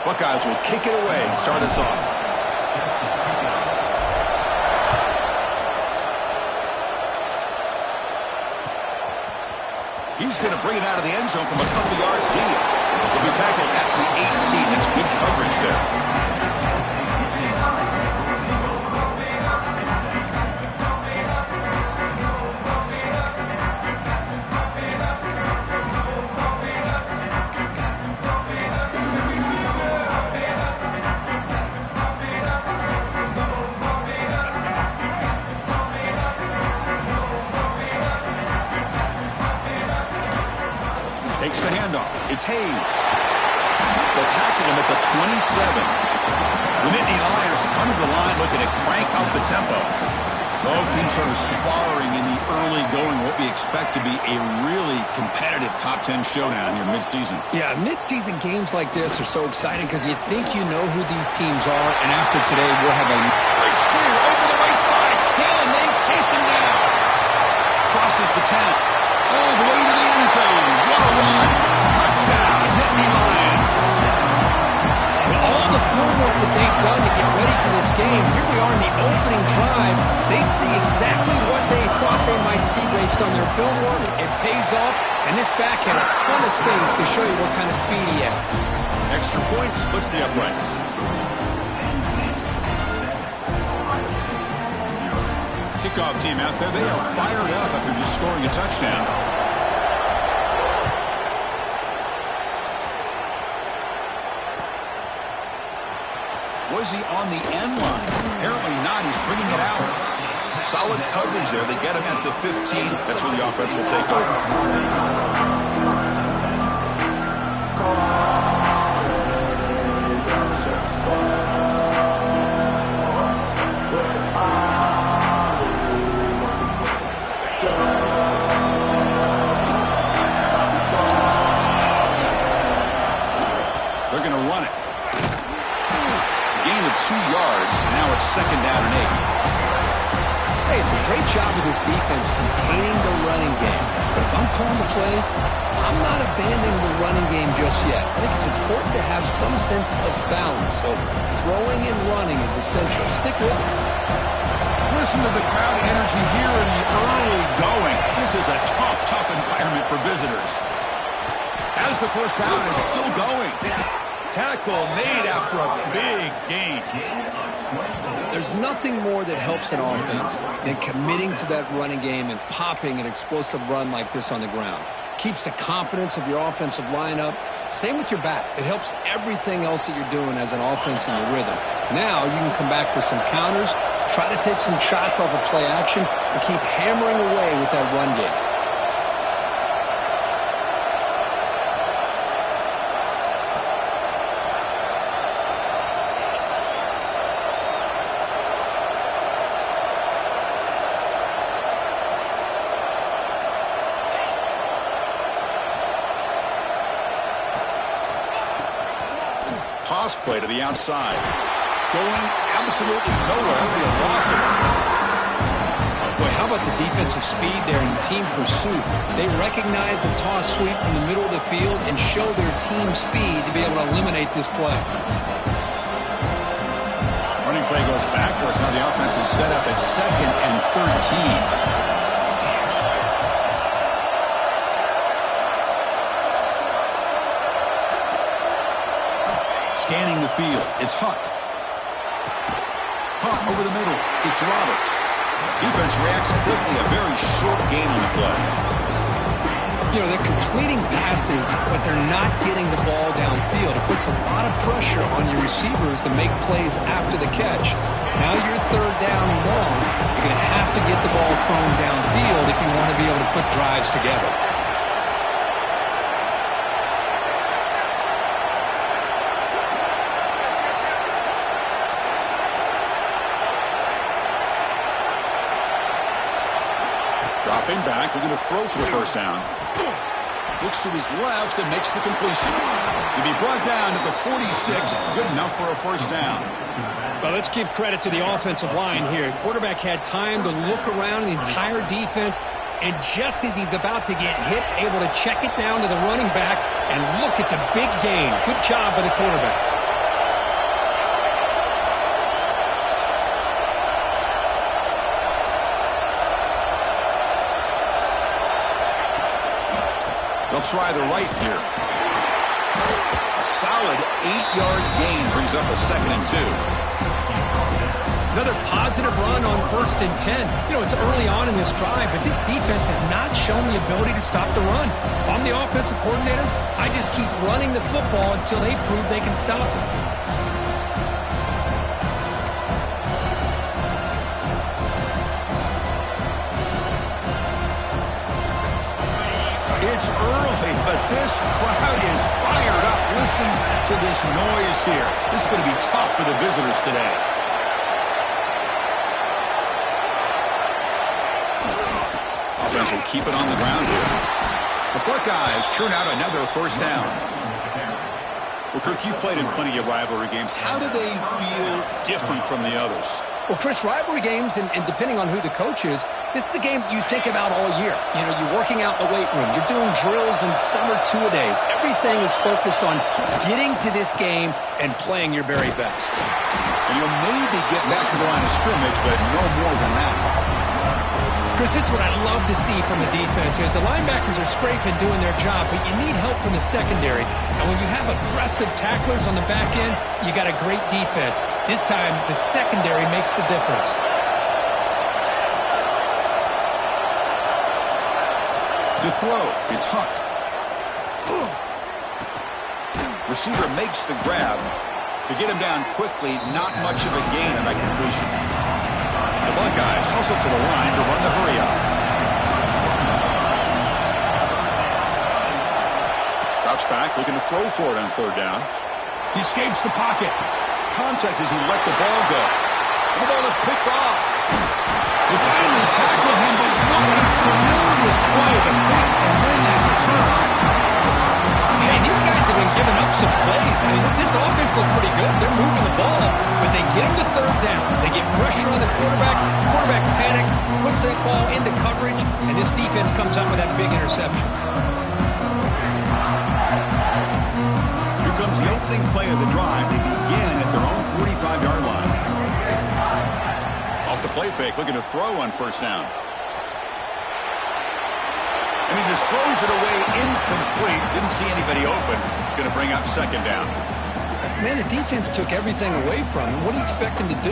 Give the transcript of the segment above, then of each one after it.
Buckeyes will kick it away and start us off. He's going to bring it out of the end zone from a couple yards deep. He'll be tackled at the 18. That's good coverage there. Takes the handoff. It's Hayes. They'll tackle him at the 27. The Nittany Lions come to the line looking to crank up the tempo. Both teams sort of sparring in the early going, what we expect to be a really competitive top 10 showdown here mid-season. Yeah, mid-season games like this are so exciting because you think you know who these teams are, and after today we'll have a great screen over the right side. Can they chase him down? Crosses the 10. All the way to the end zone. What a run. Touchdown, Nittany Lions. With all the footwork that they've done to get ready for this game, here we are in the opening drive. They see exactly what they thought they might see based on their film work. It pays off, and this back had a ton of space to show you what kind of speed he has. Extra point splits the uprights. Kickoff team out there. They are fired up after just scoring a touchdown. Was he on the end line? Apparently not. He's bringing it out. Solid coverage there. They get him at the 15. That's where the offense will take over. They're going to run it. Gain of 2 yards. Now it's 2nd down and 8. Hey, it's a great job of this defense containing the running game. But if I'm calling the plays, I'm not abandoning the running game just yet. I think it's important to have some sense of balance. So throwing and running is essential. Stick with it. Listen to the crowd energy here in the early going. This is a tough environment for visitors. As the first down is still going. Tackle made after a big gain. There's nothing more that helps an offense than committing to that running game and popping an explosive run like this on the ground. Keeps the confidence of your offensive lineup. Same with your back. It helps everything else that you're doing as an offense in your rhythm. Now you can come back with some counters, try to take some shots off of play action, and keep hammering away with that run game. Toss play to the outside. Going absolutely nowhere. It'll be a loss of it. Boy, how about the defensive speed there in team pursuit? They recognize the toss sweep from the middle of the field and show their team speed to be able to eliminate this play. Running play goes backwards. Now the offense is set up at 2nd and 13. Scanning the field, it's Huck. Huck over the middle, it's Roberts. Defense reacts quickly, a very short gain on the play. You know, they're completing passes, but they're not getting the ball downfield. It puts a lot of pressure on your receivers to make plays after the catch. Now you're 3rd down and long. You're going to have to get the ball thrown downfield if you want to be able to put drives together. Dropping back, looking to throw for the first down. Looks to his left and makes the completion. To be brought down to the 46, good enough for a first down. Well, let's give credit to the offensive line here. Quarterback had time to look around the entire defense, and just as he's about to get hit, able to check it down to the running back, and look at the big gain. Good job by the quarterback. They'll try the right here. A solid 8-yard gain brings up a 2nd and 2. Another positive run on 1st and 10. You know, it's early on in this drive, but this defense has not shown the ability to stop the run. If I'm the offensive coordinator, I just keep running the football until they prove they can stop it. It's early, but this crowd is fired up. Listen to this noise here. This is going to be tough for the visitors today. Offense will keep it on the ground here. The Buckeyes churn out another 1st down. Well, Kirk, you played in plenty of rivalry games. How do they feel different from the others? Well, Chris, rivalry games, and depending on who the coach is, this is a game you think about all year. You know, you're working out in the weight room. You're doing drills and summer two-a-days. Everything is focused on getting to this game and playing your very best. And you'll maybe get back to the line of scrimmage, but no more than that. Chris, this is what I love to see from the defense is the linebackers are scraping, doing their job, but you need help from the secondary. And when you have aggressive tacklers on the back end, you got a great defense. This time, the secondary makes the difference. To throw, it's Huck. Receiver makes the grab. To get him down quickly, not much of a gain on that completion. The Buckeyes hustle to the line to run the hurry-up. Drops back, looking to throw for it on 3rd down. He escapes the pocket. Contact as he let the ball go. And the ball is picked off. They finally tackle him, but what a tremendous play. The pick and then that return. Hey, these guys have been giving up some plays. I mean, this offense looked pretty good. They're moving the ball, but they get him to 3rd down. They get pressure on the quarterback. Quarterback panics, puts that ball into coverage, and this defense comes up with that big interception. Here comes the opening play of the drive. They begin at their own 45-yard line. Off the play fake, looking to throw on 1st down. And he just throws it away incomplete. Didn't see anybody open. It's going to bring up 2nd down. Man, the defense took everything away from him. What do you expect him to do?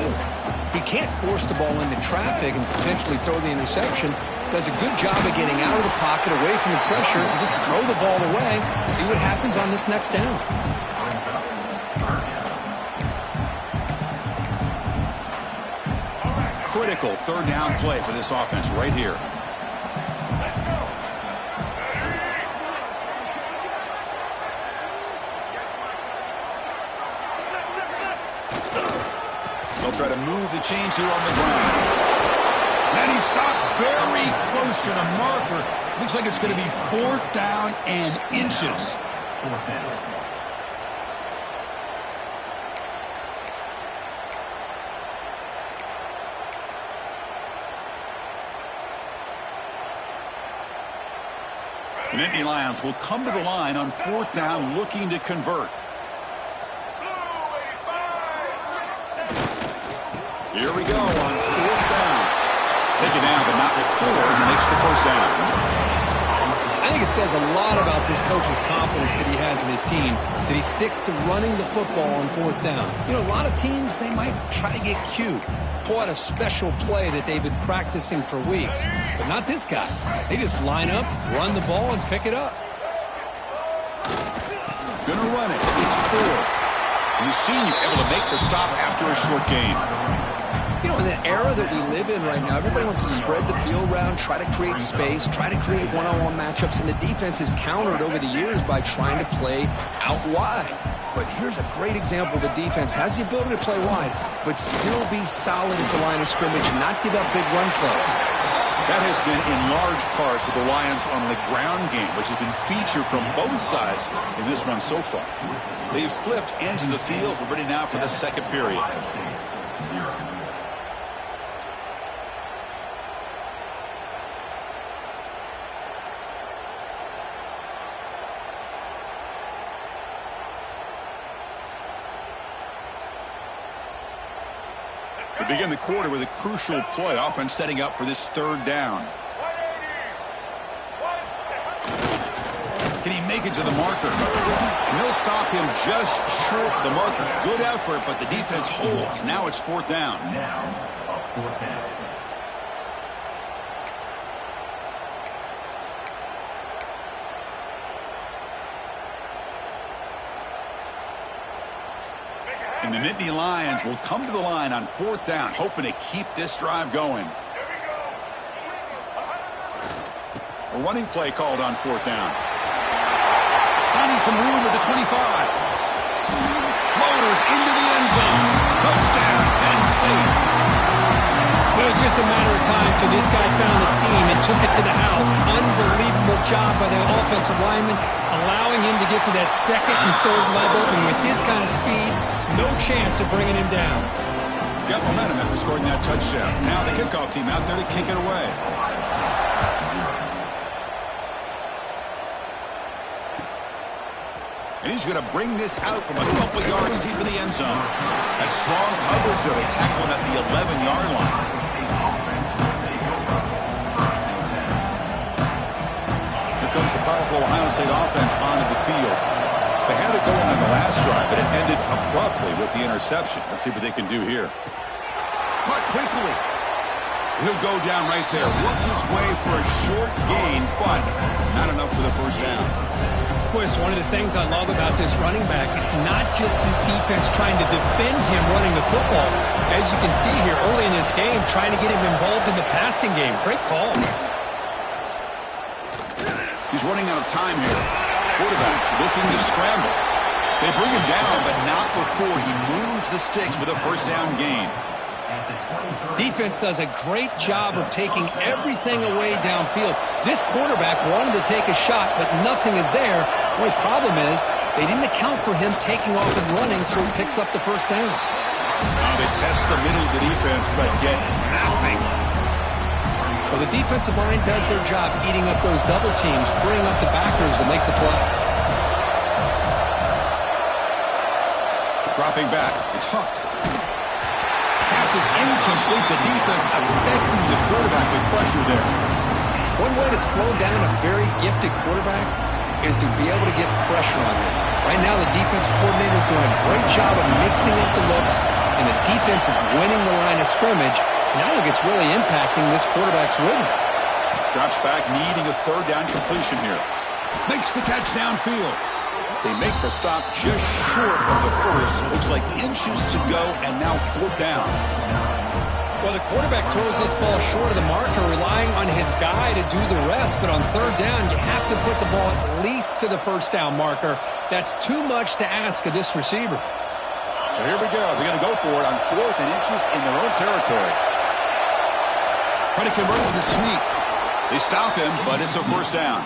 He can't force the ball into traffic and potentially throw the interception. Does a good job of getting out of the pocket, away from the pressure, and just throw the ball away. See what happens on this next down. Critical 3rd down play for this offense right here. They'll try to move the chains here on the ground. And he stopped very close to the marker. Looks like it's going to be 4th down and inches. The Nittany Lions will come to the line on 4th down, looking to convert. Here we go on 4th down. Take it down, but not before he makes the 1st down. I think it says a lot about this coach's confidence that he has in his team, that he sticks to running the football on 4th down. You know, a lot of teams, they might try to get cute, pull out a special play that they've been practicing for weeks. But not this guy. They just line up, run the ball, and pick it up. Gonna run it. It's 4. And the senior able to make the stop after a short gain. You know, in the era that we live in right now, everybody wants to spread the field around, try to create space, try to create one-on-one matchups, and the defense is countered over the years by trying to play out wide. But here's a great example. The defense has the ability to play wide, but still be solid at the line of scrimmage, not give up big run plays. That has been in large part to the Lions on the ground game, which has been featured from both sides in this one so far. They've flipped ends of the field. We're ready now for the 2nd period. We begin the quarter with a crucial play. Offense setting up for this 3rd down. Can he make it to the marker? And they'll stop him just short of the marker. Good effort, but the defense holds. Now it's 4th down. And the Nittany Lions will come to the line on 4th down, hoping to keep this drive going. A running play called on 4th down. Finding some room at the 25. Motors into the end zone. Touchdown, Penn State. It was just a matter of time till this guy found the seam and took it to the house. Unbelievable job by the offensive lineman, allowing him to get to that 2nd and 3rd level, and with his kind of speed, no chance of bringing him down. Got momentum after scoring that touchdown. Now the kickoff team out there to kick it away. And he's going to bring this out from a couple yards deep in the end zone. That strong coverage there. They tackle him at the 11-yard line. Here comes the powerful Ohio State offense onto the field. They had it going on the last drive, but it ended abruptly with the interception. Let's see what they can do here. Caught quickly. He'll go down right there. Worked his way for a short gain, but not enough for the first down. It's one of the things I love about this running back. It's not just this defense trying to defend him running the football. As you can see here early in this game, trying to get him involved in the passing game. Great call. He's running out of time here. Quarterback looking to scramble. They bring him down, but not before he moves the sticks with a first down gain. Defense does a great job of taking everything away downfield. This quarterback wanted to take a shot, but nothing is there. The only problem is they didn't account for him taking off and running, so he picks up the first down. Now they test the middle of the defense, but get nothing. Well, the defensive line does their job eating up those double teams, freeing up the backers to make the play. Dropping back, it's Huck. Pass is incomplete. The defense affecting the quarterback with pressure there. One way to slow down a very gifted quarterback is to be able to get pressure on him. Right now, the defense coordinator is doing a great job of mixing up the looks, and the defense is winning the line of scrimmage, and I think it's really impacting this quarterback's rhythm. Drops back, needing a 3rd down completion here. Makes the catch downfield. They make the stop just short of the first. Looks like inches to go, and now 4th down. Well, the quarterback throws this ball short of the marker, relying on his guy to do the rest. But on 3rd down, you have to put the ball at least to the first down marker. That's too much to ask of this receiver. So here we go. They're going to go for it on 4th and inches in their own territory. Trying to convert with a sneak. They stop him, but it's a first down.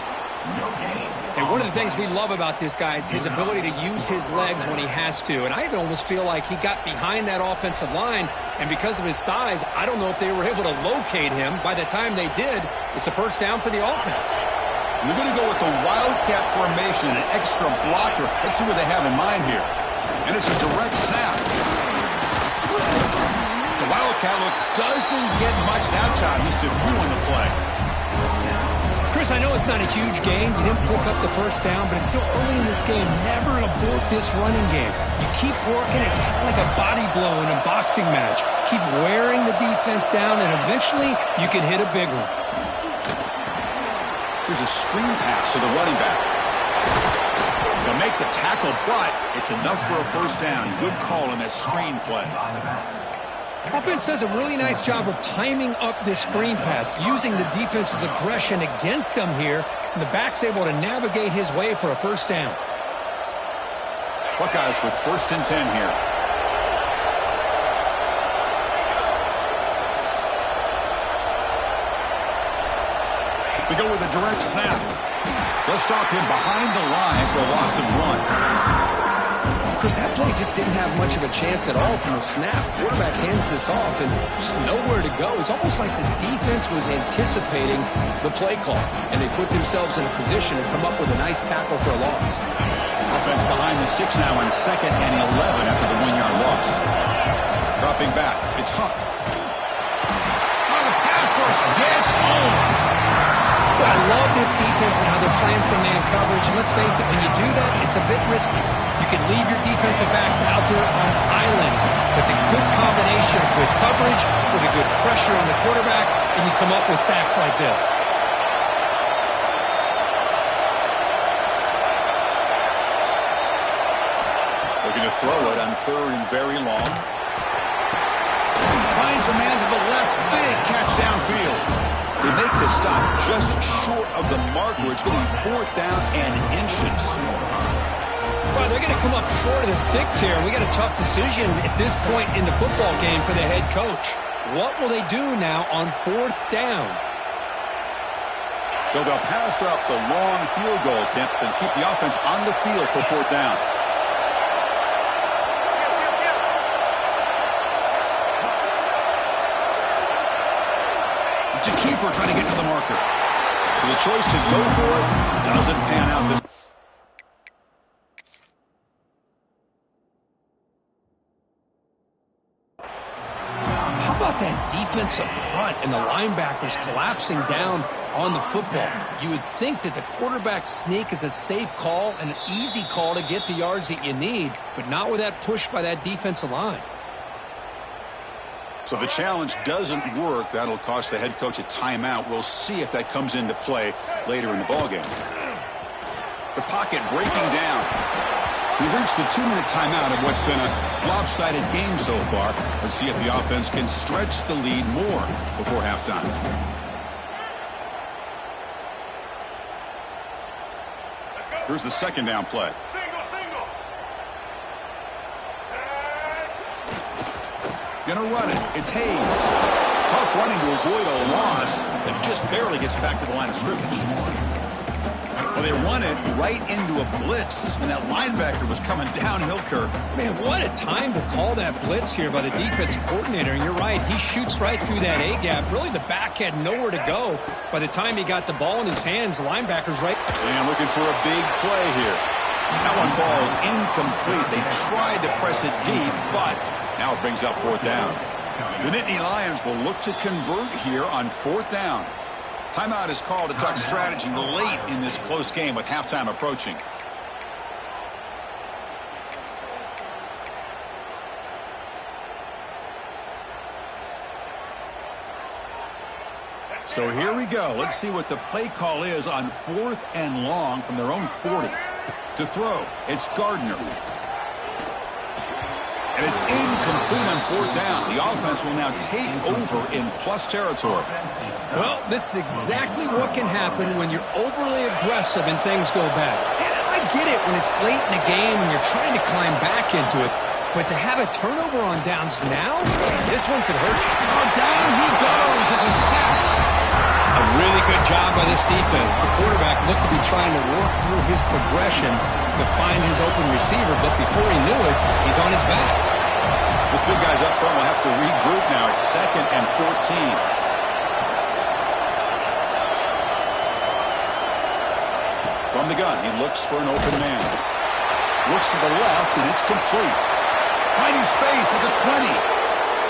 And one of the things we love about this guy is his ability to use his legs when he has to. And I almost feel like he got behind that offensive line, and because of his size, I don't know if they were able to locate him. By the time they did, it's a first down for the offense. We're going to go with the Wildcat formation, an extra blocker. Let's see what they have in mind here. And it's a direct snap. The Wildcat look doesn't get much that time, just a few on the play. Chris, I know it's not a huge game. You didn't pick up the first down, but it's still early in this game. Never abort this running game. You keep working. It's kind of like a body blow in a boxing match. Keep wearing the defense down, and eventually you can hit a big one. Here's a screen pass to the running back. They'll make the tackle, but it's enough for a first down. Good call in that screen play. Offense does a really nice job of timing up this screen pass, using the defense's aggression against them here, and the back's able to navigate his way for a first down. Buckeyes with 1st and 10 here. We go with a direct snap. They'll stop him behind the line for a loss of 1. Chris, that play just didn't have much of a chance at all from the snap. Quarterback hands this off and just nowhere to go. It's almost like the defense was anticipating the play call, and they put themselves in a position to come up with a nice tackle for a loss. Offense behind the 6 now on 2nd and 11 after the 1-yard loss. Dropping back, it's Huck. Oh, the pass rush gets home. I love this defense and how they're playing some man coverage. And let's face it, when you do that, it's a bit risky. You can leave your defensive backs out there on islands, but the good combination of good coverage with a good pressure on the quarterback, and you come up with sacks like this. Looking to throw it on 3rd and very long. Finds a man to the left. Big catch downfield. They make the stop just short of the mark where it's going to be 4th down and inches. Well, they're going to come up short of the sticks here, and we got a tough decision at this point in the football game for the head coach. What will they do now on 4th down? So they'll pass up the long field goal attempt and keep the offense on the field for 4th down. It's a keeper trying to get to the marker. So the choice to go for it doesn't pan out this. How about that defensive front and the linebackers collapsing down on the football? You would think that the quarterback sneak is a safe call, an easy call to get the yards that you need, but not with that push by that defensive line. So the challenge doesn't work. That'll cost the head coach a timeout. We'll see if that comes into play later in the ballgame. The pocket breaking down. We've reached the 2-minute timeout of what's been a lopsided game so far. Let's see if the offense can stretch the lead more before halftime. Here's the 2nd down play. Gonna run it. It's Hayes. Tough running to avoid a loss, but just barely gets back to the line of scrimmage. Well, they run it right into a blitz, and that linebacker was coming downhill, Kirk. Man, what a time to call that blitz here by the defensive coordinator. And you're right, he shoots right through that A-gap. Really, the back had nowhere to go. By the time he got the ball in his hands, the linebacker's right. And looking for a big play here. That one falls incomplete. They tried to press it deep, but now it brings up 4th down. The Nittany Lions will look to convert here on 4th down. Timeout is called to talk strategy late in this close game with halftime approaching. So here we go. Let's see what the play call is on 4th and long from their own 40. To throw, it's Gardner. And it's incomplete on 4th down. The offense will now take over in plus territory. Well, this is exactly what can happen when you're overly aggressive and things go bad. And I get it when it's late in the game and you're trying to climb back into it. But to have a turnover on downs now, this one could hurt you. Oh, down he goes. It's a sack. A really good job by this defense. The quarterback looked to be trying to work through his progressions to find his open receiver, but before he knew it, he's on his back. This big guy's up front will have to regroup now. It's 2nd and 14. From the gun, he looks for an open man. Looks to the left, and it's complete. Finding space at the 20.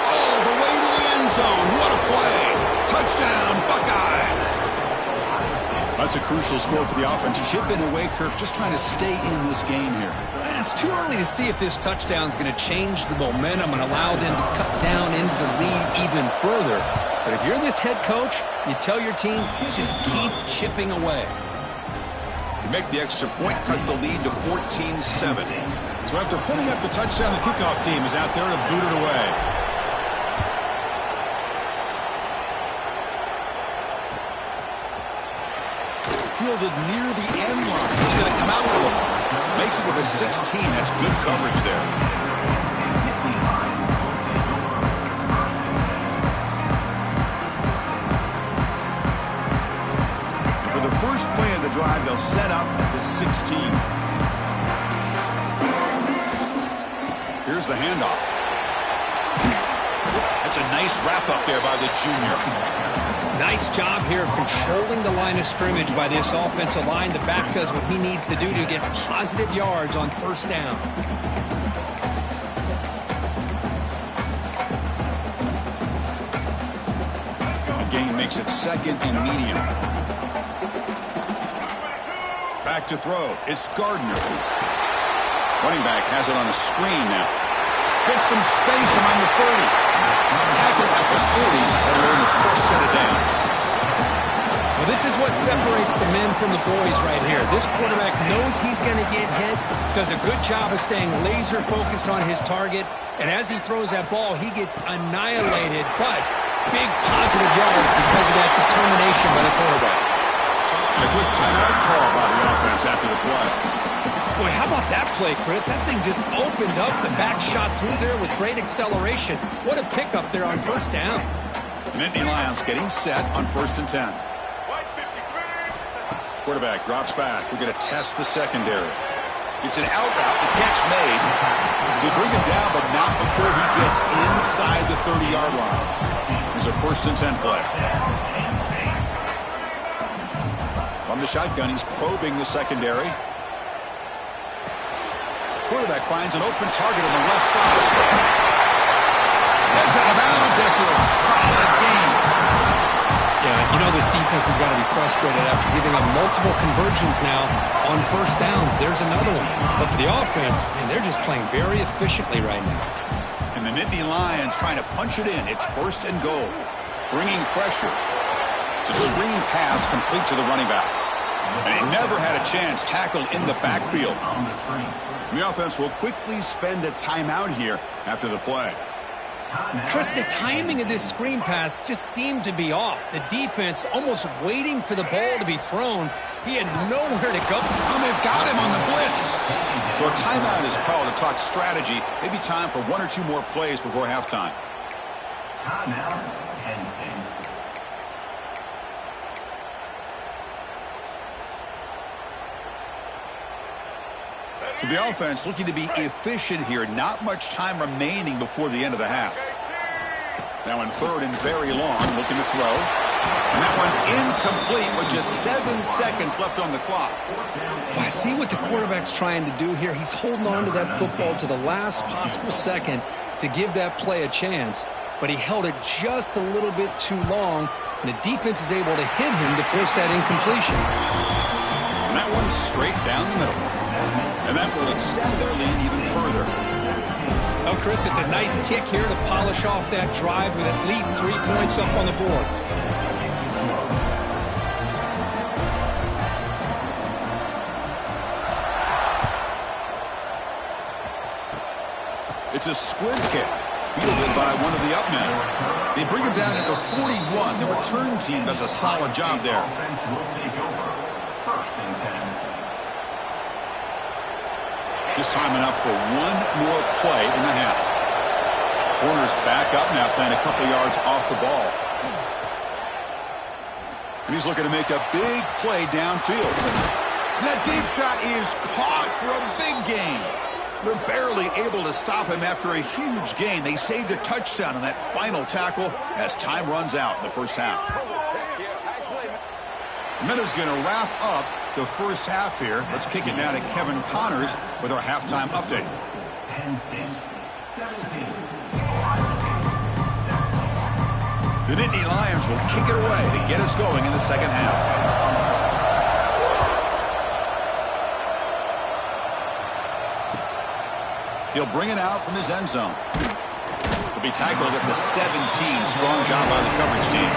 All the way to the end zone. What a play. Touchdown, Buckeyes. That's a crucial score for the offense. Chipping away, Kirk, just trying to stay in this game here. It's too early to see if this touchdown is going to change the momentum and allow them to cut down into the lead even further. But if you're this head coach, you tell your team, just keep chipping away. You make the extra point, cut the lead to 14-7. So after putting up the touchdown, the kickoff team is out there to boot it away. Fielded near the end line. He's going to come out with it. Makes it to the 16. That's good coverage there. And for the first play of the drive, they'll set up at the 16. Here's the handoff. That's a nice wrap up there by the junior. Nice job here of controlling the line of scrimmage by this offensive line. The back does what he needs to do to get positive yards on 1st down. The gain makes it 2nd and medium. back to throw. It's Gardner. Running back has it on a screen now. Gets some space around the 30. Tackled at the 40. That'll earn the first set of downs. Well, this is what separates the men from the boys right here. This quarterback knows he's going to get hit, does a good job of staying laser focused on his target, and as he throws that ball, he gets annihilated, but big positive yards because of that determination by the quarterback. A quick timeout call by the offense after the play. Boy, how about that play, Chris? That thing just opened up. The back shot through there with great acceleration. What a pickup there on first down. Nittany Lions getting set on 1st and 10. Quarterback drops back. We're going to test the secondary. It's an out route. The catch made. We bring him down, but not before he gets inside the 30-yard line. Here's a 1st and 10 play. From the shotgun, he's probing the secondary. Quarterback finds an open target on the left side. Gets out of bounds after a solid game. Yeah, you know this defense has got to be frustrated after giving up multiple conversions now on first downs. There's another one. But for the offense, man, they're just playing very efficiently right now. And the Nittany Lions trying to punch it in. It's 1st and goal. Bringing pressure. It's a screen pass complete to the running back. And he never had a chance tackled in the backfield. The offense will quickly spend a timeout here after the play. Chris, the timing of this screen pass just seemed to be off. The defense almost waiting for the ball to be thrown. He had nowhere to go. And they've got him on the blitz. So a timeout is called to talk strategy. Maybe time for 1 or 2 more plays before halftime. Timeout, Penn State. So the offense looking to be efficient here. Not much time remaining before the end of the half. Now in 3rd and very long, looking to throw. And that one's incomplete with just 7 seconds left on the clock. Well, I see what the quarterback's trying to do here. He's holding on to that football to the last possible second to give that play a chance. But he held it just a little bit too long. And the defense is able to hit him to force that incompletion. And that one's straight down the middle. And that will extend their lead even further. Oh, Chris, it's a nice kick here to polish off that drive with at least 3 points up on the board. It's a squib kick, fielded by one of the up men. They bring him down at the 41. The return team does a solid job there. Offense will take over. 1st and 10. Just time enough for 1 more play in the half. Corner's back up now, playing a couple yards off the ball. And he's looking to make a big play downfield. And that deep shot is caught for a big gain. They're barely able to stop him after a huge gain. They saved a touchdown on that final tackle as time runs out in the first half. Minuta's going to wrap up the first half here. Let's kick it now to Kevin Connors with our halftime update. Penn State, 17. The Nittany Lions will kick it away to get us going in the second half. He'll bring it out from his end zone. He'll be tackled at the 17. Strong job by the coverage team.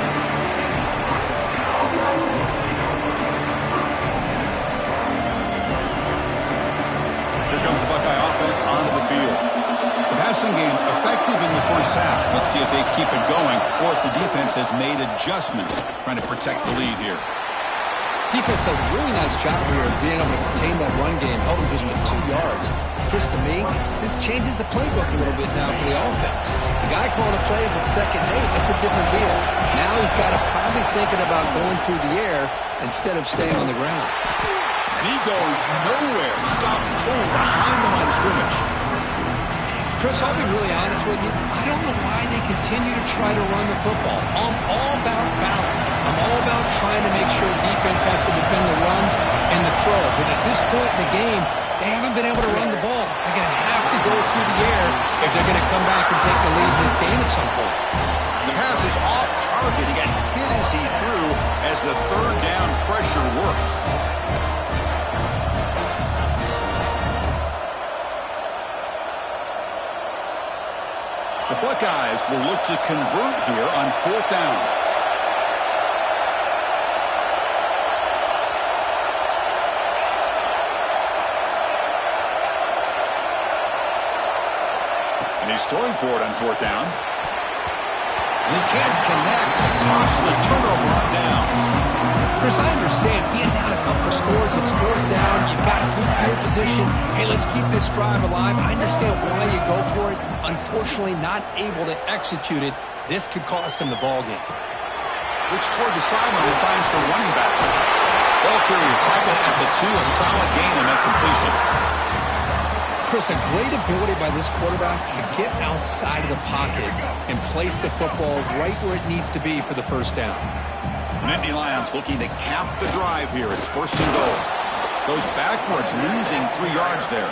Comes the Buckeye offense onto the field. The passing game effective in the first half. Let's see if they keep it going or if the defense has made adjustments trying to protect the lead here. Defense does a really nice job here of being able to contain that run game, held him just for 2 yards. Chris, to me, this changes the playbook a little bit now for the offense. The guy calling the plays at 2nd and 8, that's a different deal. Now he's got to probably thinking about going through the air instead of staying on the ground. And he goes nowhere. Stop cold behind the line of scrimmage. Chris, I'll be really honest with you. I don't know why they continue to try to run the football. I'm all about balance. I'm all about trying to make sure the defense has to defend the run and the throw. But at this point in the game, they haven't been able to run the ball. They're going to have to go through the air if they're going to come back and take the lead in this game at some point. The pass is off target. He got hit as he threw as the 3rd down pressure worked. Buckeyes will look to convert here on 4th down. And he's throwing for it on 4th down. And he can't connect. Costly turnover on downs. Chris, I understand being down a couple scores, it's 4th down, you've got good field position. Hey, let's keep this drive alive. I understand why you go for it. Unfortunately, not able to execute it. This could cost him the ball game. Looks toward the sideline, finds the running back. Ball carrier tackled at the 2, a solid gain on that completion. Chris, a great ability by this quarterback to get outside of the pocket and place the football right where it needs to be for the first down. The Nittany Lions looking to cap the drive here. It's 1st and goal. Goes backwards, losing 3 yards there.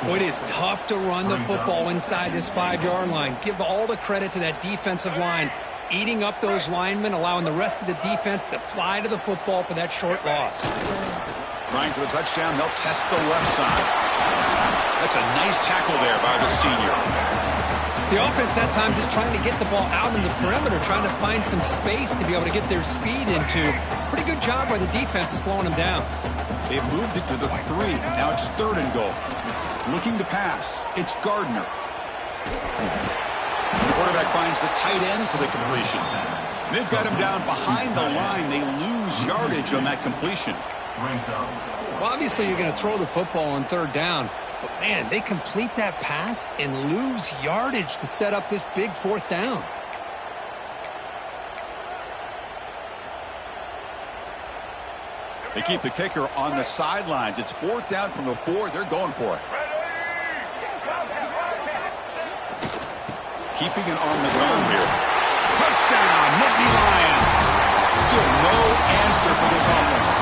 Well, it is tough to run the football inside this 5-yard line. Give all the credit to that defensive line, eating up those linemen, allowing the rest of the defense to fly to the football for that short loss. Trying for the touchdown, they'll test the left side. That's a nice tackle there by the senior. The offense that time just trying to get the ball out in the perimeter, trying to find some space to be able to get their speed into. Pretty good job by the defense of slowing them down. They've moved it to the 3. Now it's 3rd and goal. Looking to pass. It's Gardner. The quarterback finds the tight end for the completion. They've got him down behind the line. They lose yardage on that completion. Well, obviously you're going to throw the football on 3rd down. But, man, they complete that pass and lose yardage to set up this big 4th down. They keep the kicker on the sidelines. It's 4th down from the 4. They're going for it. Keeping it on the ground here. Touchdown, Nittany Lions. Still no answer for this offense.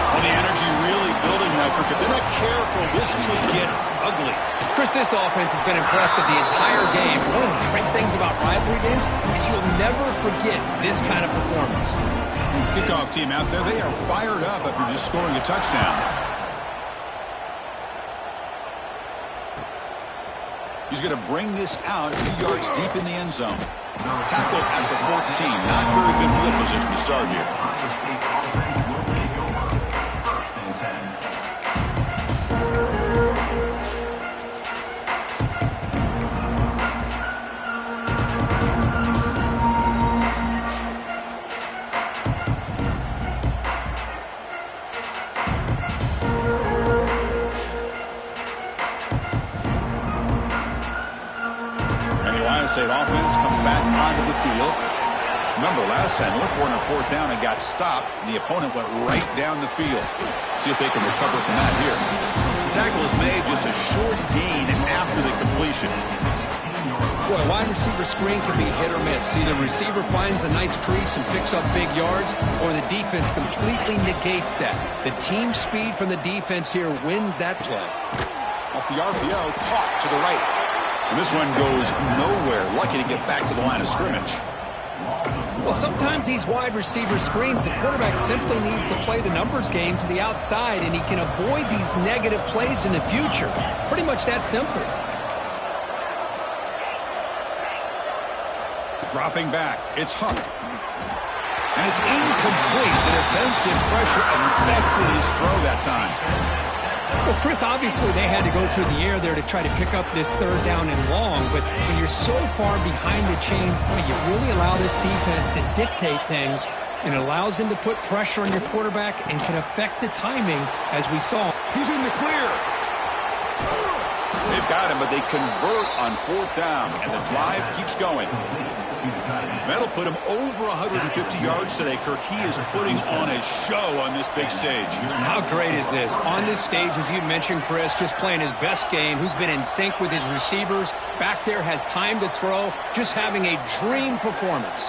Well, the energy really building now, Kirk. If they're not careful, this could get ugly. Chris, this offense has been impressive the entire game. One of the great things about rivalry games is you'll never forget this kind of performance. Kickoff team out there, they are fired up after just scoring a touchdown. He's going to bring this out a few yards deep in the end zone. Tackle at the 14. Not very good field position to start here. State offense comes back onto the field. Remember last time, looked for it on 4th down and got stopped, and the opponent went right down the field. See if they can recover from that here. The tackle is made, just a short gain after the completion. Boy, wide receiver screen can be hit or miss. Either receiver finds a nice crease and picks up big yards, or the defense completely negates that. The team speed from the defense here wins that play. Off the RPO, caught to the right. And this one goes nowhere. Lucky to get back to the line of scrimmage. Well, sometimes these wide receiver screens, the quarterback simply needs to play the numbers game to the outside, and he can avoid these negative plays in the future. Pretty much that simple. Dropping back, it's Huck. And it's incomplete. The defensive pressure infected his throw that time. Well, Chris, obviously they had to go through the air there to try to pick up this 3rd down and long, but when you're so far behind the chains, boy, you really allow this defense to dictate things, and it allows them to put pressure on your quarterback and can affect the timing, as we saw. He's in the clear. They've got him, but they convert on 4th down, and the drive keeps going. That'll put him over 150 yards today, Kirk. He is putting on a show on this big stage. How great is this? On this stage, as you mentioned, Chris, just playing his best game. Who's been in sync with his receivers. Back there, has time to throw. Just having a dream performance.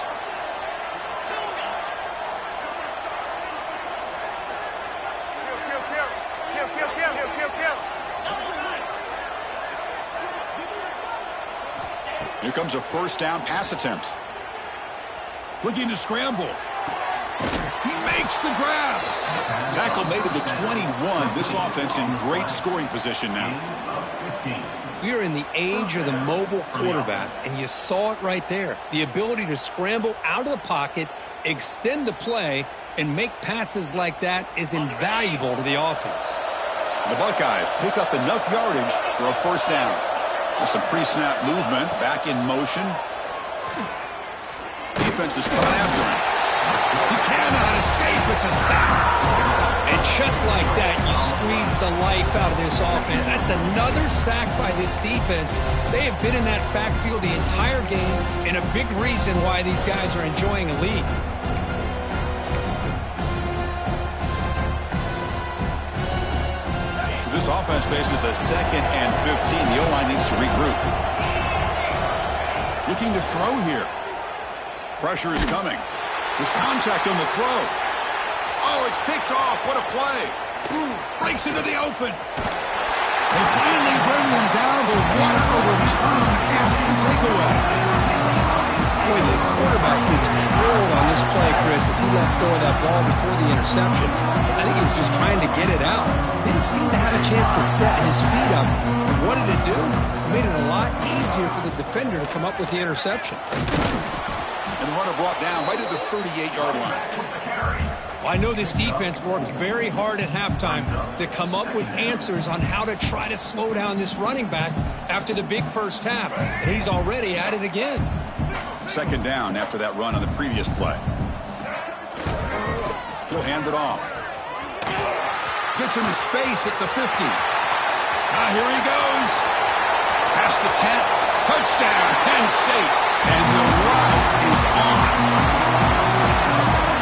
Here comes a 1st down pass attempt. Looking to scramble. He makes the grab. Tackle made at the 21. This offense in great scoring position now. 15. We are in the age of the mobile quarterback, and you saw it right there. The ability to scramble out of the pocket, extend the play, and make passes like that is invaluable to the offense. The Buckeyes pick up enough yardage for a first down. With some pre-snap movement, back in motion. Defense is coming after him. He cannot escape. It's a sack. And just like that, you squeeze the life out of this offense. That's another sack by this defense. They have been in that backfield the entire game, and a big reason why these guys are enjoying a lead. This offense faces a 2nd and 15. The O-line needs to regroup. Looking to throw here. Pressure is coming. There's contact on the throw. Oh, it's picked off. What a play. Breaks into the open. They finally bring him down, but what a return after the takeaway. Boy, the quarterback gets drilled on this play, Chris, as he lets go of that ball before the interception. I think he was just trying to get it out. Didn't seem to have a chance to set his feet up. And what did it do? It made it a lot easier for the defender to come up with the interception. And the runner brought down right at the 38-yard line. Well, I know this defense worked very hard at halftime to come up with answers on how to try to slow down this running back after the big first half. And he's already at it again. 2nd down after that run on the previous play. He'll hand it off. Gets into space at the 50. Here he goes. Past the 10. Touchdown, Penn State. And the route is on.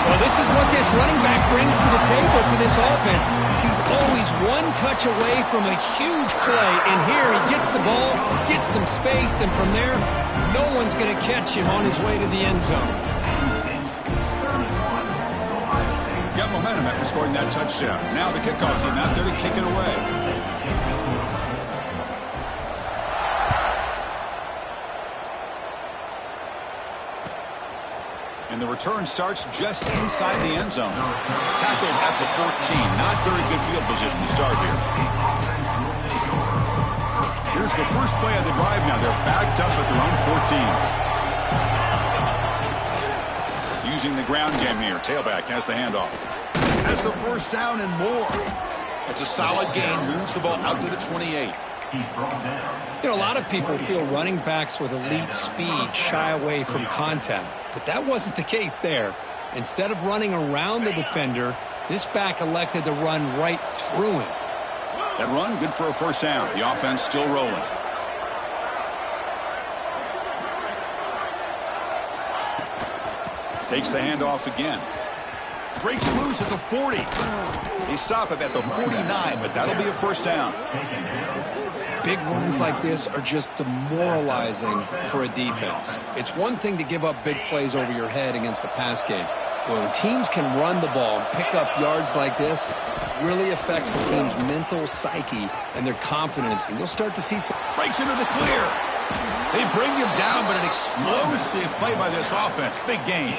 Well, this is what this running back brings to the table for this offense. He's always one touch away from a huge play. And here he gets the ball, gets some space, and from there, no one's going to catch him on his way to the end zone. Got momentum after scoring that touchdown. Now the kickoff team out there to kick it away. And the return starts just inside the end zone. Tackled at the 14. Not very good field position to start here. Here's the first play of the drive now. They're backed up at their own 14. Using the ground game here. Tailback has the handoff. Has the first down and more. It's a solid gain. Moves the ball out to the 28. You know, a lot of people feel running backs with elite speed shy away from contact, but that wasn't the case there. Instead of running around the defender, this back elected to run right through him. That run, good for a first down. The offense still rolling. Takes the handoff again. Breaks loose at the 40. They stop him at the 49, but that'll be a first down. Big runs like this are just demoralizing for a defense. It's one thing to give up big plays over your head against the pass game. But when teams can run the ball and pick up yards like this, it really affects the team's mental psyche and their confidence. And you'll start to see some... Breaks into the clear. They bring him down, but an explosive play by this offense. Big gain.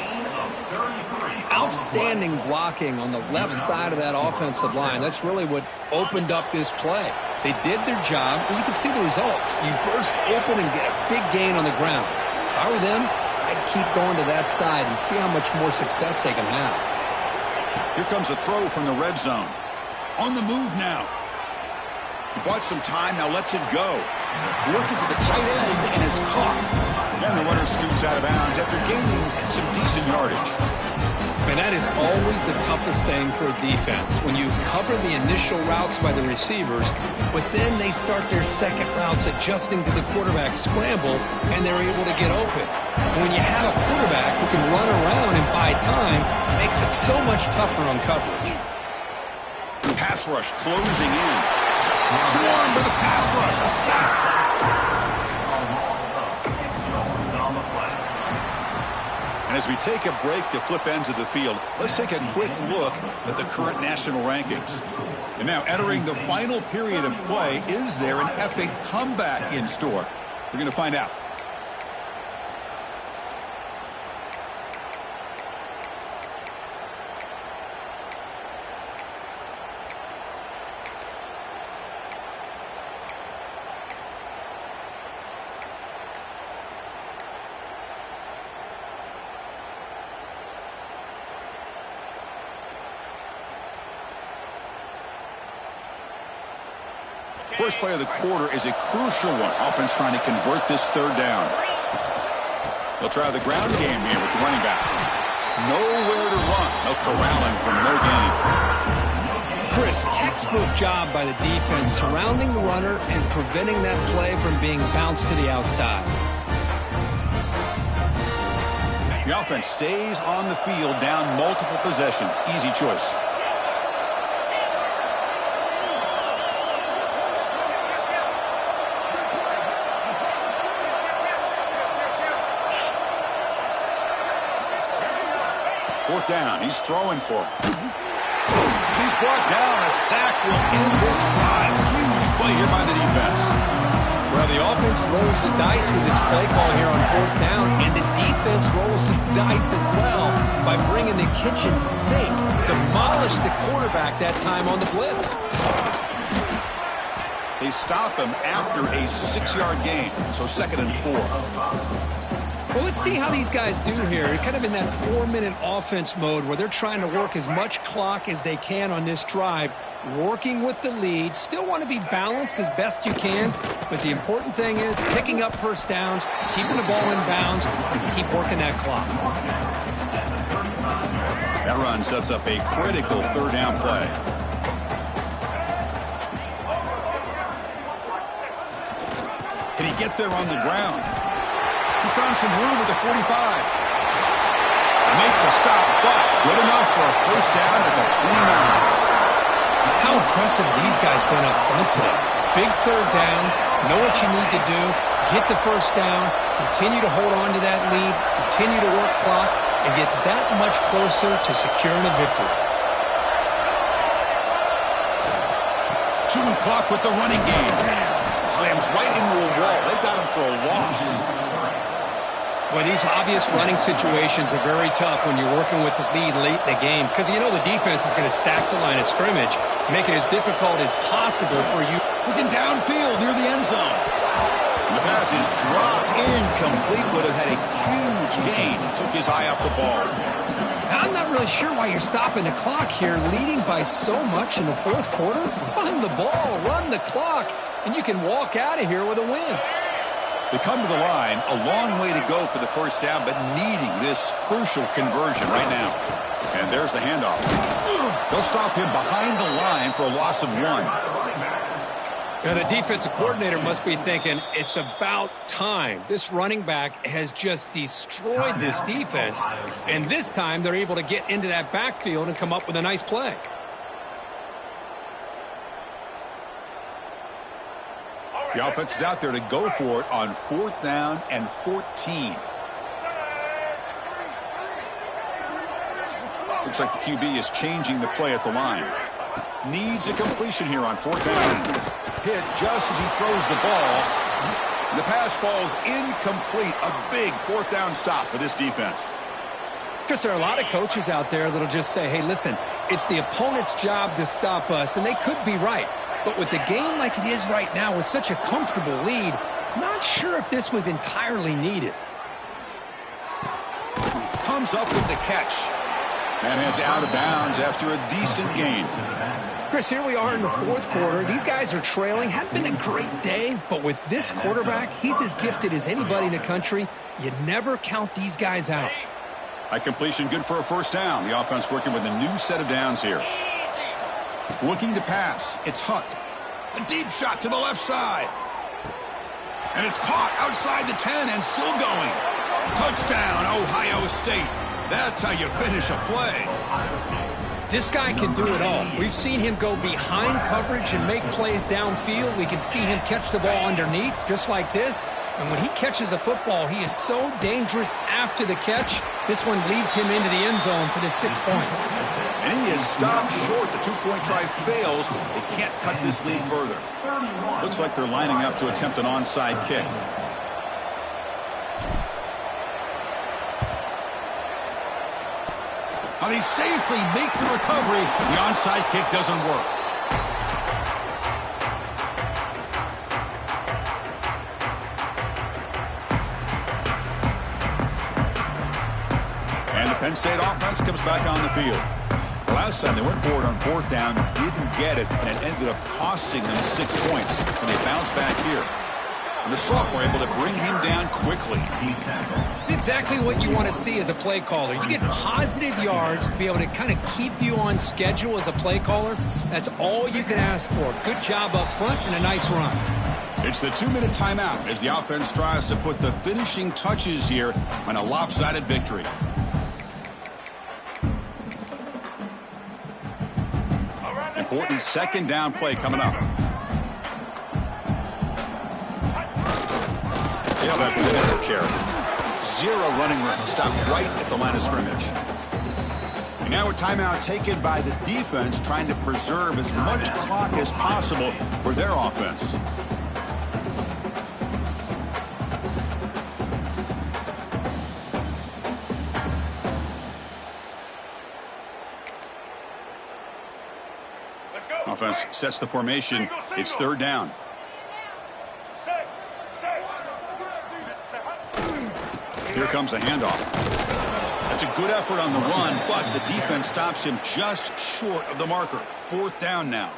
Outstanding blocking on the left side of that offensive line. That's really what opened up this play. They did their job, and you can see the results. You burst open and get a big gain on the ground. If I were them, I'd keep going to that side and see how much more success they can have. Here comes a throw from the red zone. On the move now. He bought some time, now lets it go. Looking for the tight end, and it's caught. And the runner scoots out of bounds after gaining some decent yardage. And that is always the toughest thing for a defense, when you cover the initial routes by the receivers, but then they start their second routes adjusting to the quarterback scramble, and they're able to get open. And when you have a quarterback who can run around and buy time, it makes it so much tougher on coverage. Pass rush closing in. Swarm with a pass rush, a sack. And as we take a break to flip ends of the field, let's take a quick look at the current national rankings. And now entering the final period of play, is there an epic comeback in store? We're going to find out. First play of the quarter is a crucial one. Offense trying to convert this third down. They'll try the ground game here with the running back. Nowhere to run. They'll corral him for no gain. Chris, textbook job by the defense surrounding the runner and preventing that play from being bounced to the outside. The offense stays on the field down multiple possessions. Easy choice. Fourth down. He's throwing for it. He's brought down. A sack will end this drive. Huge play here by the defense. Well, the offense rolls the dice with its play call here on fourth down, and the defense rolls the dice as well by bringing the kitchen sink. Demolished the quarterback that time on the blitz. They stop him after a 6-yard gain, so 2nd and 4. Well, let's see how these guys do here. They're kind of in that 4-minute offense mode where they're trying to work as much clock as they can on this drive, working with the lead. Still want to be balanced as best you can, but the important thing is picking up first downs, keeping the ball in bounds, and keep working that clock. That run sets up a critical third down play. Can he get there on the ground? He's found some room at the 45. Make the stop, but good enough for a first down at the 29. How impressive these guys been up front today. Big third down, know what you need to do, get the first down, continue to hold on to that lead, continue to work clock, and get that much closer to securing a victory. Chewing clock with the running game. Slams right into a wall. They've got him for a loss. Well, these obvious running situations are very tough when you're working with the lead late in the game because you know the defense is going to stack the line of scrimmage, make it as difficult as possible for you. Looking downfield near the end zone. And the pass is dropped incomplete. Would have had a huge gain. Took his eye off the ball. Now, I'm not really sure why you're stopping the clock here, leading by so much in the fourth quarter. Run the ball, run the clock, and you can walk out of here with a win. They come to the line, a long way to go for the first down, but needing this crucial conversion right now. And there's the handoff. They'll stop him behind the line for a loss of 1. Now, the defensive coordinator must be thinking, it's about time. This running back has just destroyed this defense, and this time they're able to get into that backfield and come up with a nice play. The offense is out there to go for it on 4th down and 14. Looks like the QB is changing the play at the line. Needs a completion here on 4th down. Hit just as he throws the ball. The pass falls incomplete. A big 4th down stop for this defense. Because there are a lot of coaches out there that'll just say, hey, listen, it's the opponent's job to stop us, and they could be right. But with the game like it is right now with such a comfortable lead, not sure if this was entirely needed. Comes up with the catch. And heads out of bounds after a decent gain. Chris, here we are in the fourth quarter. These guys are trailing. Hadn't been a great day, but with this quarterback, he's as gifted as anybody in the country. You never count these guys out. A completion good for a first down. The offense working with a new set of downs here. Looking to pass. It's Huck. A deep shot to the left side. And it's caught outside the 10 and still going. Touchdown, Ohio State. That's how you finish a play. This guy can do it all. We've seen him go behind coverage and make plays downfield. We can see him catch the ball underneath, just like this. And when he catches a football, he is so dangerous after the catch. This one leads him into the end zone for the 6 points. And he is stopped short. The two-point try fails. They can't cut this lead further. Looks like they're lining up to attempt an onside kick. Now they safely make the recovery. The onside kick doesn't work. And the Penn State offense comes back on the field. Last time they went forward on 4th down, didn't get it, and it ended up costing them 6 points. And they bounced back here. And the Salt were able to bring him down quickly. It's exactly what you want to see as a play caller. You get positive yards to be able to kind of keep you on schedule as a play caller. That's all you can ask for. Good job up front and a nice run. It's the 2-minute timeout as the offense tries to put the finishing touches here on a lopsided victory. Important 2nd down play coming up. Tailback with an carry. 0 running room. Stopped right at the line of scrimmage. And now a timeout taken by the defense, trying to preserve as much clock as possible for their offense. Offense sets the formation. It's 3rd down. Here comes a handoff. That's a good effort on the run, but the defense stops him just short of the marker. 4th down now.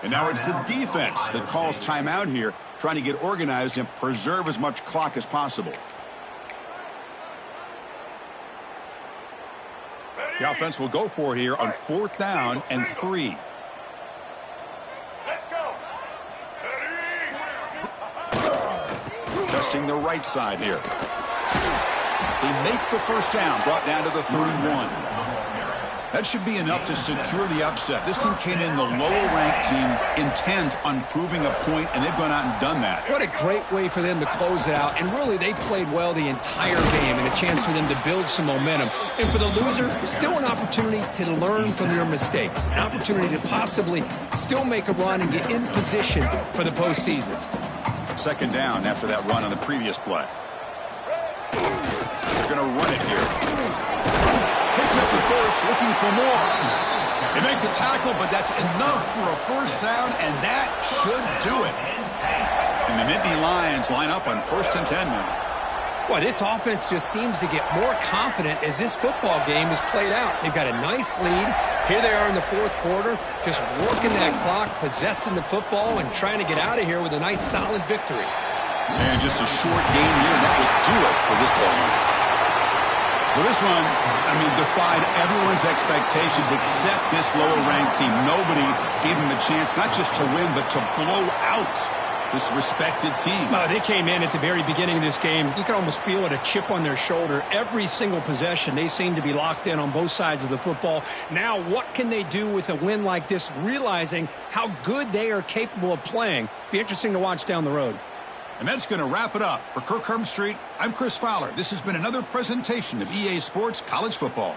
And now it's the defense that calls timeout here, trying to get organized and preserve as much clock as possible. The offense will go for it here on 4th down and 3. Testing the right side here. They make the 1st down, brought down to the 31. That should be enough to secure the upset. This team came in the lower-ranked team intent on proving a point, and they've gone out and done that. What a great way for them to close it out. And really, they played well the entire game and a chance for them to build some momentum. And for the loser, still an opportunity to learn from their mistakes. An opportunity to possibly still make a run and get in position for the postseason. 2nd down after that run on the previous play. They're going to run it here. Picks up the first, looking for more. They make the tackle, but that's enough for a 1st down, and that should do it. And the Nittany Lions line up on 1st and 10 now. Boy, this offense just seems to get more confident as this football game is played out. They've got a nice lead. Here they are in the 4th quarter, just working that clock, possessing the football, and trying to get out of here with a nice, solid victory. And just a short gain here, and that will do it for this ball game. Well, this one, defied everyone's expectations except this lower-ranked team. Nobody gave them a chance not just to win, but to blow out this respected team. They came in at the very beginning of this game. You can almost feel it, a chip on their shoulder. Every single possession, they seem to be locked in on both sides of the football. Now, what can they do with a win like this, realizing how good they are capable of playing? Be interesting to watch down the road. And that's going to wrap it up. For Kirk Herbstreit, I'm Chris Fowler. This has been another presentation of EA Sports College Football.